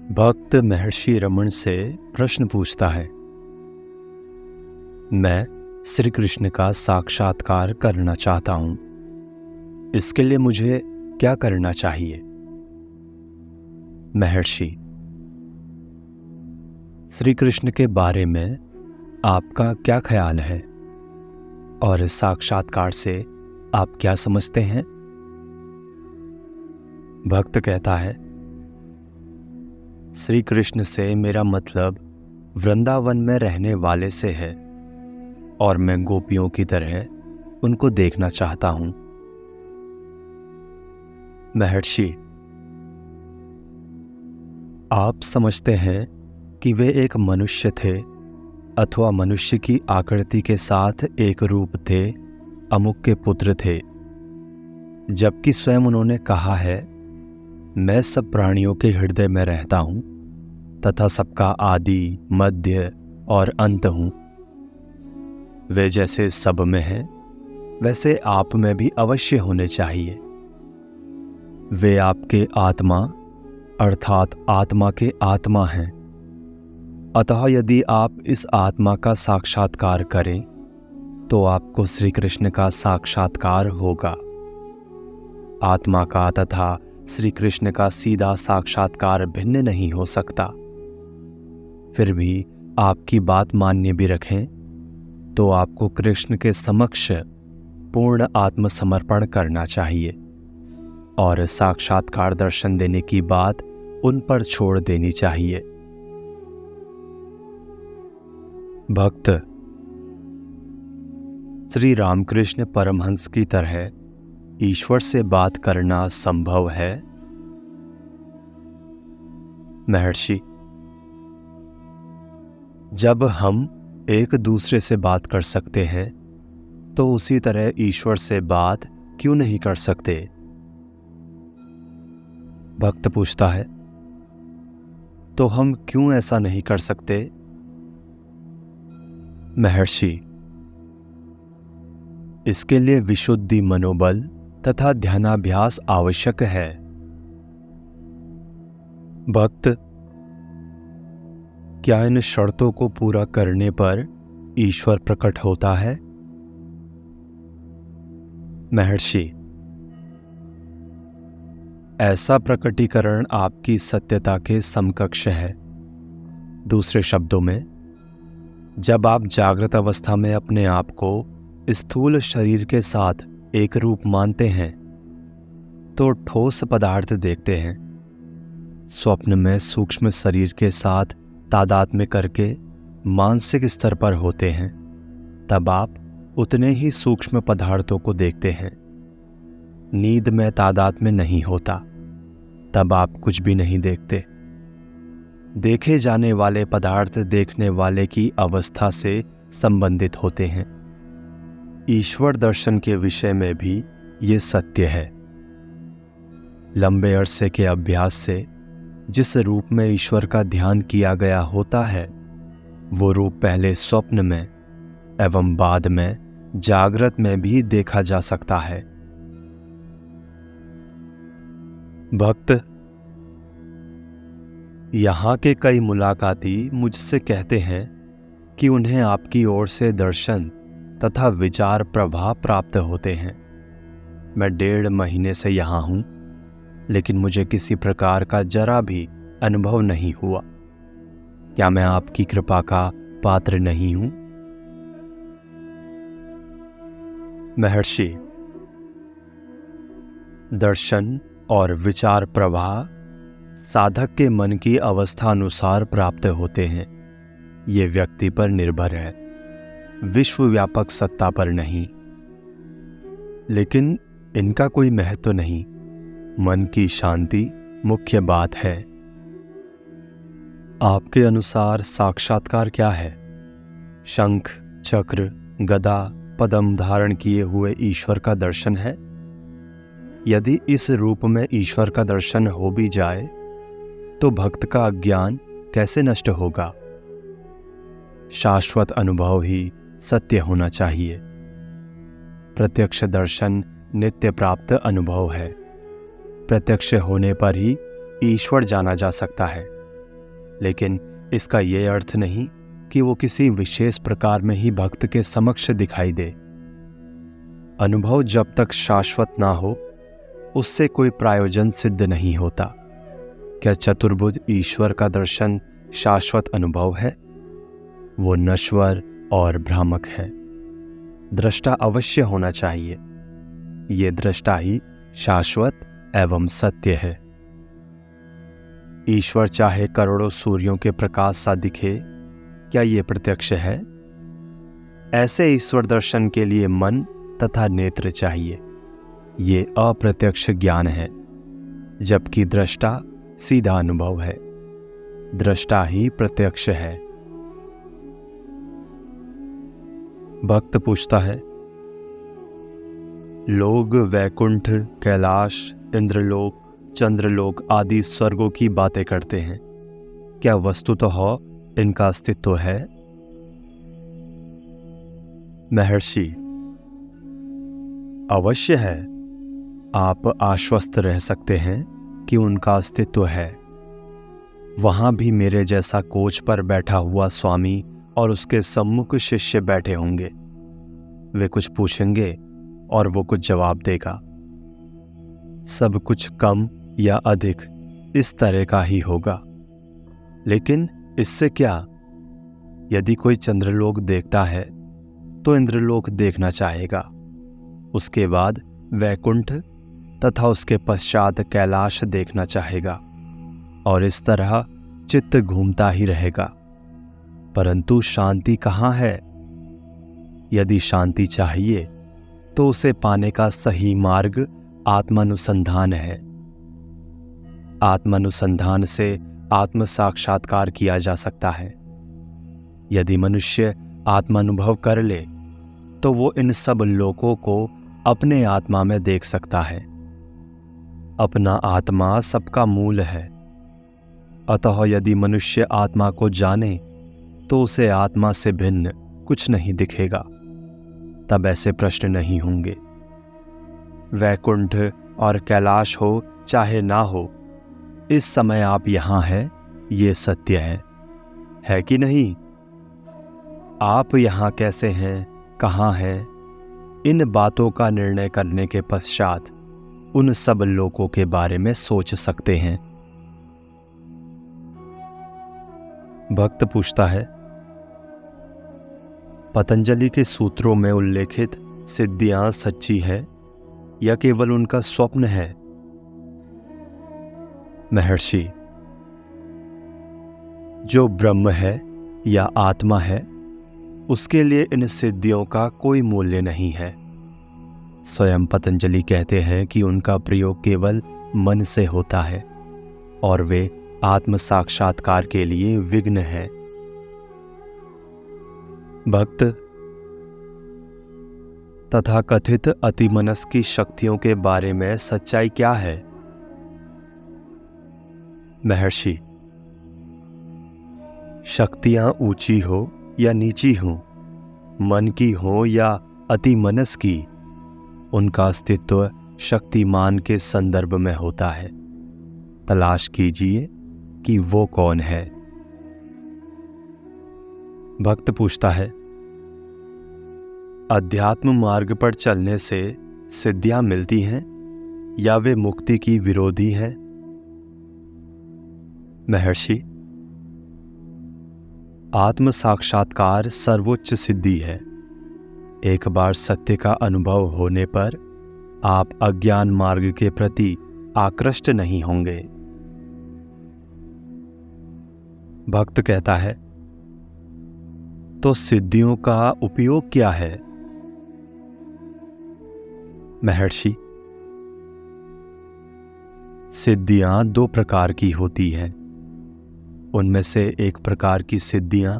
भक्त महर्षि रमन से प्रश्न पूछता है। मैं श्री कृष्ण का साक्षात्कार करना चाहता हूं। इसके लिए मुझे क्या करना चाहिए? महर्षि, श्री कृष्ण के बारे में आपका क्या ख्याल है और इस साक्षात्कार से आप क्या समझते हैं? भक्त कहता है, श्री कृष्ण से मेरा मतलब वृंदावन में रहने वाले से है और मैं गोपियों की तरह उनको देखना चाहता हूं। महर्षि, आप समझते हैं कि वे एक मनुष्य थे अथवा मनुष्य की आकृति के साथ एक रूप थे, अमुक के पुत्र थे, जबकि स्वयं उन्होंने कहा है, मैं सब प्राणियों के हृदय में रहता हूं तथा सबका आदि, मध्य और अंत हूं। वे जैसे सब में हैं, वैसे आप में भी अवश्य होने चाहिए। वे आपके आत्मा अर्थात आत्मा के आत्मा हैं। अतः यदि आप इस आत्मा का साक्षात्कार करें तो आपको श्री कृष्ण का साक्षात्कार होगा। आत्मा का तथा श्री कृष्ण का सीधा साक्षात्कार भिन्न नहीं हो सकता। फिर भी आपकी बात मान्य भी रखें तो आपको कृष्ण के समक्ष पूर्ण आत्मसमर्पण करना चाहिए और साक्षात्कार दर्शन देने की बात उन पर छोड़ देनी चाहिए। भक्त, श्री रामकृष्ण परमहंस की तरह ईश्वर से बात करना संभव है? महर्षि, जब हम एक दूसरे से बात कर सकते हैं तो उसी तरह ईश्वर से बात क्यों नहीं कर सकते? भक्त पूछता है, तो हम क्यों ऐसा नहीं कर सकते? महर्षि, इसके लिए विशुद्धि मनोबल तथा ध्यानाभ्यास आवश्यक है। भक्त, क्या इन शर्तों को पूरा करने पर ईश्वर प्रकट होता है? महर्षि, ऐसा प्रकटीकरण आपकी सत्यता के समकक्ष है। दूसरे शब्दों में, जब आप जागृत अवस्था में अपने आप को स्थूल शरीर के साथ एक रूप मानते हैं तो ठोस पदार्थ देखते हैं। स्वप्न में सूक्ष्म शरीर के साथ तादात्म्य करके मानसिक स्तर पर होते हैं, तब आप उतने ही सूक्ष्म पदार्थों को देखते हैं। नींद में तादात्म्य नहीं होता, तब आप कुछ भी नहीं देखते। देखे जाने वाले पदार्थ देखने वाले की अवस्था से संबंधित होते हैं। ईश्वर दर्शन के विषय में भी ये सत्य है। लंबे अरसे के अभ्यास से जिस रूप में ईश्वर का ध्यान किया गया होता है, वो रूप पहले स्वप्न में एवं बाद में जागृत में भी देखा जा सकता है। भक्त, यहाँ के कई मुलाकाती मुझसे कहते हैं कि उन्हें आपकी ओर से दर्शन तथा विचार प्रभाव प्राप्त होते हैं। मैं 1.5 महीने से यहाँ हूँ, लेकिन मुझे किसी प्रकार का जरा भी अनुभव नहीं हुआ। क्या मैं आपकी कृपा का पात्र नहीं हूं? महर्षि, दर्शन और विचार प्रवाह साधक के मन की अवस्था अनुसार प्राप्त होते हैं। ये व्यक्ति पर निर्भर है, विश्वव्यापक सत्ता पर नहीं। लेकिन इनका कोई महत्व नहीं। मन की शांति मुख्य बात है। आपके अनुसार साक्षात्कार क्या है? शंख, चक्र, गदा, पद्म धारण किए हुए ईश्वर का दर्शन है? यदि इस रूप में ईश्वर का दर्शन हो भी जाए तो भक्त का अज्ञान कैसे नष्ट होगा? शाश्वत अनुभव ही सत्य होना चाहिए। प्रत्यक्ष दर्शन नित्य प्राप्त अनुभव है। प्रत्यक्ष होने पर ही ईश्वर जाना जा सकता है। लेकिन इसका ये अर्थ नहीं कि वो किसी विशेष प्रकार में ही भक्त के समक्ष दिखाई दे। अनुभव जब तक शाश्वत ना हो, उससे कोई प्रयोजन सिद्ध नहीं होता। क्या चतुर्भुज ईश्वर का दर्शन शाश्वत अनुभव है? वो नश्वर और भ्रामक है। दृष्टा अवश्य होना चाहिए। ये दृष्टा ही शाश्वत एवं सत्य है। ईश्वर चाहे करोड़ों सूर्यों के प्रकाश सा दिखे, क्या ये प्रत्यक्ष है? ऐसे ईश्वर दर्शन के लिए मन तथा नेत्र चाहिए। ये अप्रत्यक्ष ज्ञान है, जबकि दृष्टा सीधा अनुभव है। दृष्टा ही प्रत्यक्ष है। भक्त पूछता है, लोग वैकुंठ, कैलाश, इंद्रलोक, चंद्रलोक आदि स्वर्गों की बातें करते हैं। क्या वस्तुतः इनका अस्तित्व है? महर्षि, अवश्य है। आप आश्वस्त रह सकते हैं कि उनका अस्तित्व है। वहां भी मेरे जैसा कोच पर बैठा हुआ स्वामी और उसके सम्मुख शिष्य बैठे होंगे। वे कुछ पूछेंगे और वो कुछ जवाब देगा। सब कुछ कम या अधिक इस तरह का ही होगा। लेकिन इससे क्या? यदि कोई चंद्रलोक देखता है तो इंद्रलोक देखना चाहेगा, उसके बाद वैकुंठ तथा उसके पश्चात कैलाश देखना चाहेगा, और इस तरह चित्त घूमता ही रहेगा। परंतु शांति कहाँ है? यदि शांति चाहिए तो उसे पाने का सही मार्ग आत्मानुसंधान है। आत्मानुसंधान से आत्म साक्षात्कार किया जा सकता है। यदि मनुष्य आत्मानुभव कर ले तो वो इन सब लोकों को अपने आत्मा में देख सकता है। अपना आत्मा सबका मूल है। अतः यदि मनुष्य आत्मा को जाने तो उसे आत्मा से भिन्न कुछ नहीं दिखेगा। तब ऐसे प्रश्न नहीं होंगे। वैकुंठ और कैलाश हो चाहे ना हो, इस समय आप यहां हैं, ये सत्य है कि नहीं? आप यहां कैसे हैं, कहां हैं, इन बातों का निर्णय करने के पश्चात उन सब लोगों के बारे में सोच सकते हैं। भक्त पूछता है, पतंजलि के सूत्रों में उल्लेखित सिद्धियां सच्ची है या केवल उनका स्वप्न है? महर्षि, जो ब्रह्म है या आत्मा है, उसके लिए इन सिद्धियों का कोई मूल्य नहीं है। स्वयं पतंजलि कहते हैं कि उनका प्रयोग केवल मन से होता है और वे आत्म साक्षात्कार के लिए विघ्न है। भक्त, तथाकथित अतिमनस की शक्तियों के बारे में सच्चाई क्या है? महर्षि, शक्तियां ऊंची हो या नीची हो, मन की हो या अतिमनस की, उनका अस्तित्व शक्तिमान के संदर्भ में होता है। तलाश कीजिए कि वो कौन है। भक्त पूछता है, अध्यात्म मार्ग पर चलने से सिद्धियां मिलती हैं या वे मुक्ति की विरोधी हैं? महर्षि, आत्म साक्षात्कार सर्वोच्च सिद्धि है। एक बार सत्य का अनुभव होने पर आप अज्ञान मार्ग के प्रति आकृष्ट नहीं होंगे। भक्त कहता है, तो सिद्धियों का उपयोग क्या है? महर्षि, सिद्धियां दो प्रकार की होती हैं। उनमें से एक प्रकार की सिद्धियां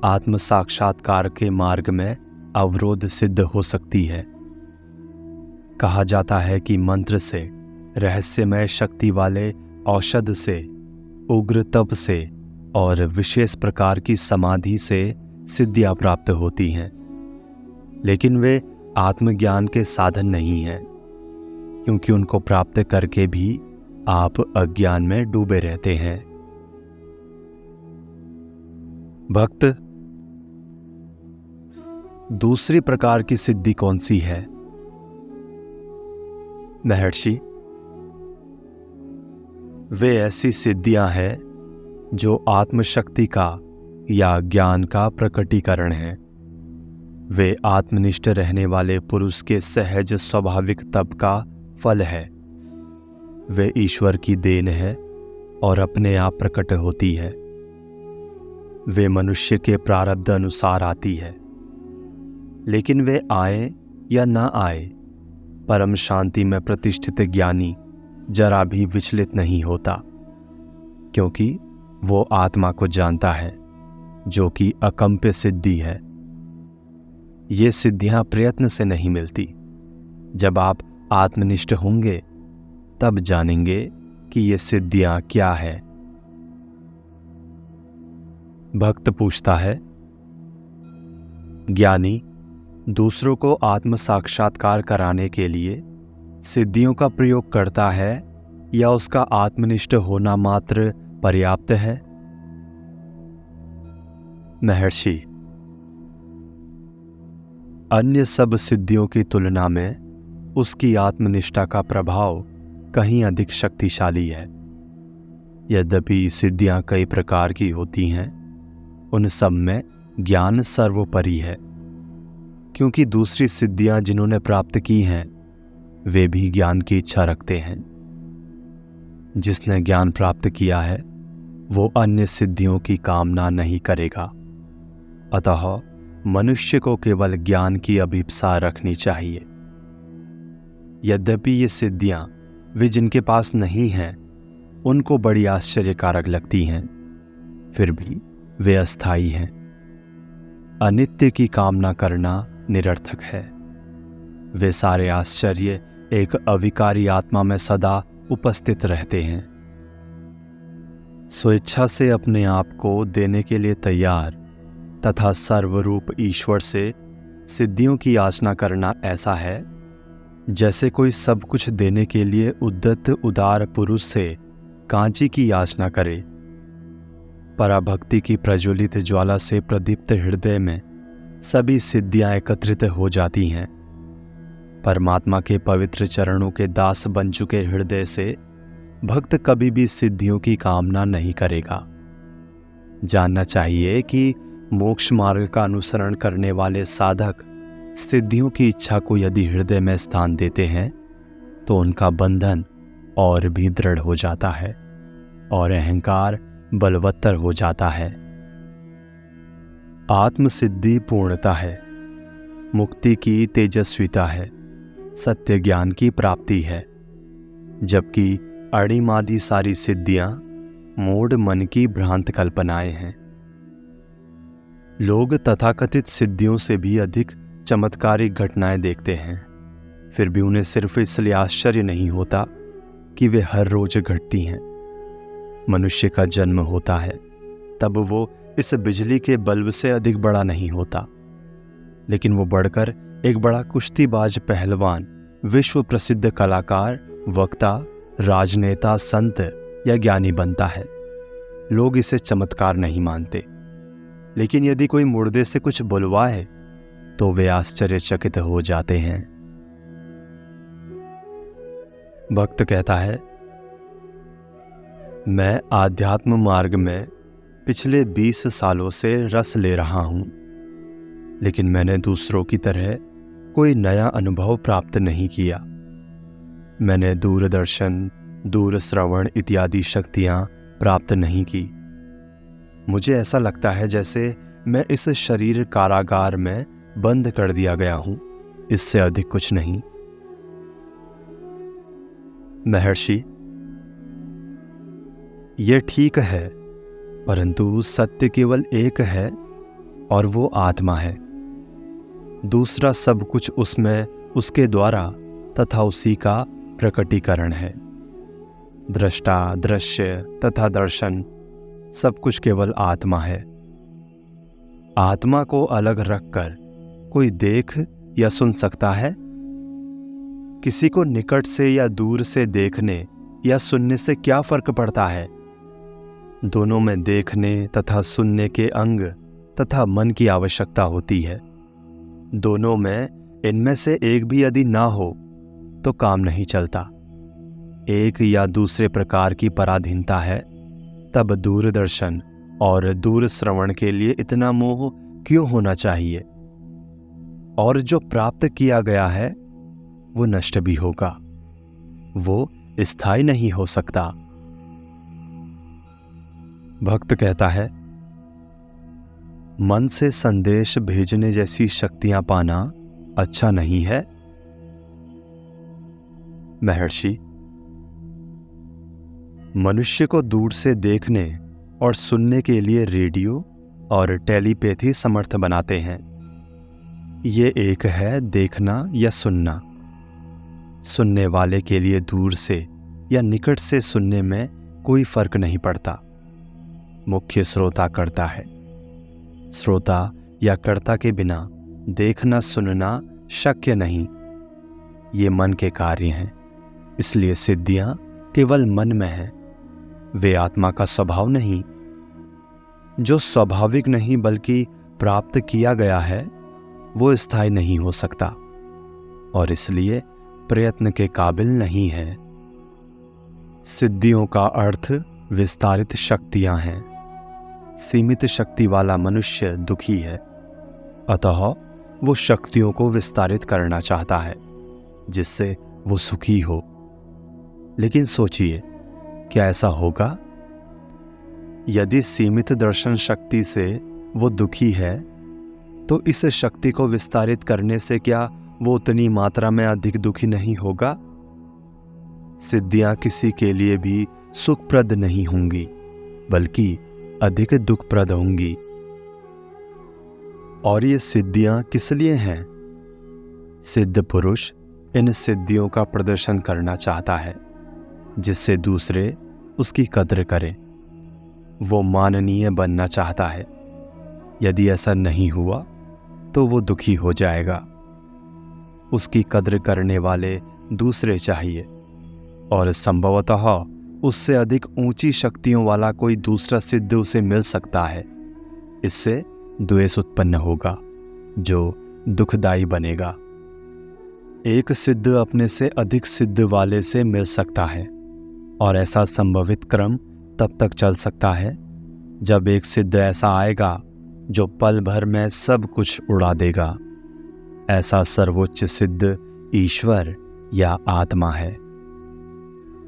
आत्म साक्षात्कार के मार्ग में अवरोध सिद्ध हो सकती है। कहा जाता है कि मंत्र से, रहस्यमय शक्ति वाले औषध से, उग्र तप से और विशेष प्रकार की समाधि से सिद्धियां प्राप्त होती हैं, लेकिन वे आत्मज्ञान के साधन नहीं हैं, क्योंकि उनको प्राप्त करके भी आप अज्ञान में डूबे रहते हैं। भक्त, दूसरी प्रकार की सिद्धि कौन सी है? महर्षि, वे ऐसी सिद्धियां हैं जो आत्मशक्ति का या ज्ञान का प्रकटीकरण है। वे आत्मनिष्ठ रहने वाले पुरुष के सहज स्वाभाविक तप का फल है। वे ईश्वर की देन है और अपने आप प्रकट होती है। वे मनुष्य के प्रारब्ध अनुसार आती है, लेकिन वे आए या ना आए, परम शांति में प्रतिष्ठित ज्ञानी जरा भी विचलित नहीं होता, क्योंकि वो आत्मा को जानता है जो कि अकम्प्य सिद्धि है। ये सिद्धियां प्रयत्न से नहीं मिलती। जब आप आत्मनिष्ठ होंगे तब जानेंगे कि ये सिद्धियां क्या है। भक्त पूछता है, ज्ञानी दूसरों को आत्म साक्षात्कार कराने के लिए सिद्धियों का प्रयोग करता है या उसका आत्मनिष्ठ होना मात्र पर्याप्त है? महर्षि, अन्य सब सिद्धियों की तुलना में उसकी आत्मनिष्ठा का प्रभाव कहीं अधिक शक्तिशाली है। यद्यपि सिद्धियां कई प्रकार की होती हैं, उन सब में ज्ञान सर्वोपरि है, क्योंकि दूसरी सिद्धियां जिन्होंने प्राप्त की हैं वे भी ज्ञान की इच्छा रखते हैं। जिसने ज्ञान प्राप्त किया है वो अन्य सिद्धियों की कामना नहीं करेगा। अतः मनुष्य को केवल ज्ञान की अभिप्सा रखनी चाहिए। यद्यपि ये सिद्धियां वे जिनके पास नहीं हैं उनको बड़ी आश्चर्यकारक लगती हैं, फिर भी वे अस्थायी हैं। अनित्य की कामना करना निरर्थक है। वे सारे आश्चर्य एक अविकारी आत्मा में सदा उपस्थित रहते हैं। स्वेच्छा से अपने आप को देने के लिए तैयार तथा सर्वरूप ईश्वर से सिद्धियों की याचना करना ऐसा है जैसे कोई सब कुछ देने के लिए उद्यत उदार पुरुष से कांची की याचना करे। पराभक्ति की प्रज्वलित ज्वाला से प्रदीप्त हृदय में सभी सिद्धियां एकत्रित हो जाती हैं। परमात्मा के पवित्र चरणों के दास बन चुके हृदय से भक्त कभी भी सिद्धियों की कामना नहीं करेगा। जानना चाहिए कि मोक्ष मार्ग का अनुसरण करने वाले साधक सिद्धियों की इच्छा को यदि हृदय में स्थान देते हैं तो उनका बंधन और भी दृढ़ हो जाता है और अहंकार बलवत्तर हो जाता है। आत्मसिद्धि पूर्णता है, मुक्ति की तेजस्विता है, सत्य ज्ञान की प्राप्ति है, जबकि अणिमादि सारी सिद्धियां मूढ़ मन की भ्रांत कल्पनाएं हैं। लोग तथाकथित सिद्धियों से भी अधिक चमत्कारिक घटनाएं देखते हैं, फिर भी उन्हें सिर्फ इसलिए आश्चर्य नहीं होता कि वे हर रोज घटती हैं। मनुष्य का जन्म होता है तब वो इस बिजली के बल्ब से अधिक बड़ा नहीं होता, लेकिन वो बढ़कर एक बड़ा कुश्तीबाज पहलवान, विश्व प्रसिद्ध कलाकार, वक्ता, राजनेता, संत या ज्ञानी बनता है। लोग इसे चमत्कार नहीं मानते, लेकिन यदि कोई मुर्दे से कुछ बुलवाए तो वे आश्चर्यचकित हो जाते हैं। भक्त कहता है, मैं आध्यात्म मार्ग में पिछले 20 सालों से रस ले रहा हूं, लेकिन मैंने दूसरों की तरह कोई नया अनुभव प्राप्त नहीं किया। मैंने दूरदर्शन, दूर श्रवण इत्यादि शक्तियां प्राप्त नहीं की। मुझे ऐसा लगता है जैसे मैं इस शरीर कारागार में बंद कर दिया गया हूं, इससे अधिक कुछ नहीं। महर्षि, यह ठीक है, परंतु सत्य केवल एक है और वो आत्मा है। दूसरा सब कुछ उसमें उसके द्वारा तथा उसी का प्रकटीकरण है। दृष्टा, दृश्य तथा दर्शन सब कुछ केवल आत्मा है। आत्मा को अलग रखकर कोई देख या सुन सकता है? किसी को निकट से या दूर से देखने या सुनने से क्या फर्क पड़ता है? दोनों में देखने तथा सुनने के अंग तथा मन की आवश्यकता होती है। दोनों में इनमें से एक भी यदि ना हो तो काम नहीं चलता। एक या दूसरे प्रकार की पराधीनता है, तब दूरदर्शन और दूर श्रवण के लिए इतना मोह क्यों होना चाहिए? और जो प्राप्त किया गया है वो नष्ट भी होगा, वो स्थायी नहीं हो सकता। भक्त कहता है, मन से संदेश भेजने जैसी शक्तियां पाना अच्छा नहीं है। महर्षि, मनुष्य को दूर से देखने और सुनने के लिए रेडियो और टेलीपैथी समर्थ बनाते हैं। ये एक है देखना या सुनना। सुनने वाले के लिए दूर से या निकट से सुनने में कोई फर्क नहीं पड़ता। मुख्य श्रोता करता है। श्रोता या कर्ता के बिना देखना सुनना शक्य नहीं। ये मन के कार्य हैं, इसलिए सिद्धियां केवल मन में हैं। वे आत्मा का स्वभाव नहीं। जो स्वाभाविक नहीं बल्कि प्राप्त किया गया है वो स्थायी नहीं हो सकता और इसलिए प्रयत्न के काबिल नहीं है। सिद्धियों का अर्थ विस्तारित शक्तियां हैं। सीमित शक्ति वाला मनुष्य दुखी है, अतः वो शक्तियों को विस्तारित करना चाहता है जिससे वो सुखी हो। लेकिन सोचिए, क्या ऐसा होगा? यदि सीमित दर्शन शक्ति से वो दुखी है तो इस शक्ति को विस्तारित करने से क्या वो उतनी मात्रा में अधिक दुखी नहीं होगा? सिद्धियां किसी के लिए भी सुखप्रद नहीं होंगी बल्कि अधिक दुखप्रद होंगी। और ये सिद्धियां किस लिए हैं? सिद्ध पुरुष इन सिद्धियों का प्रदर्शन करना चाहता है जिससे दूसरे उसकी कद्र करें। वो माननीय बनना चाहता है। यदि ऐसा नहीं हुआ तो वो दुखी हो जाएगा। उसकी कद्र करने वाले दूसरे चाहिए और संभवतः उससे अधिक ऊंची शक्तियों वाला कोई दूसरा सिद्ध उसे मिल सकता है। इससे द्वेष उत्पन्न होगा जो दुखदायी बनेगा। एक सिद्ध अपने से अधिक सिद्ध वाले से मिल सकता है और ऐसा संभवित क्रम तब तक चल सकता है जब एक सिद्ध ऐसा आएगा जो पल भर में सब कुछ उड़ा देगा। ऐसा सर्वोच्च सिद्ध ईश्वर या आत्मा है।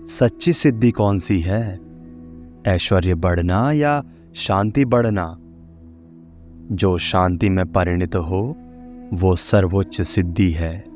सच्ची सिद्धि कौन सी है? ऐश्वर्य बढ़ना या शांति बढ़ना? जो शांति में परिणत हो वो सर्वोच्च सिद्धि है।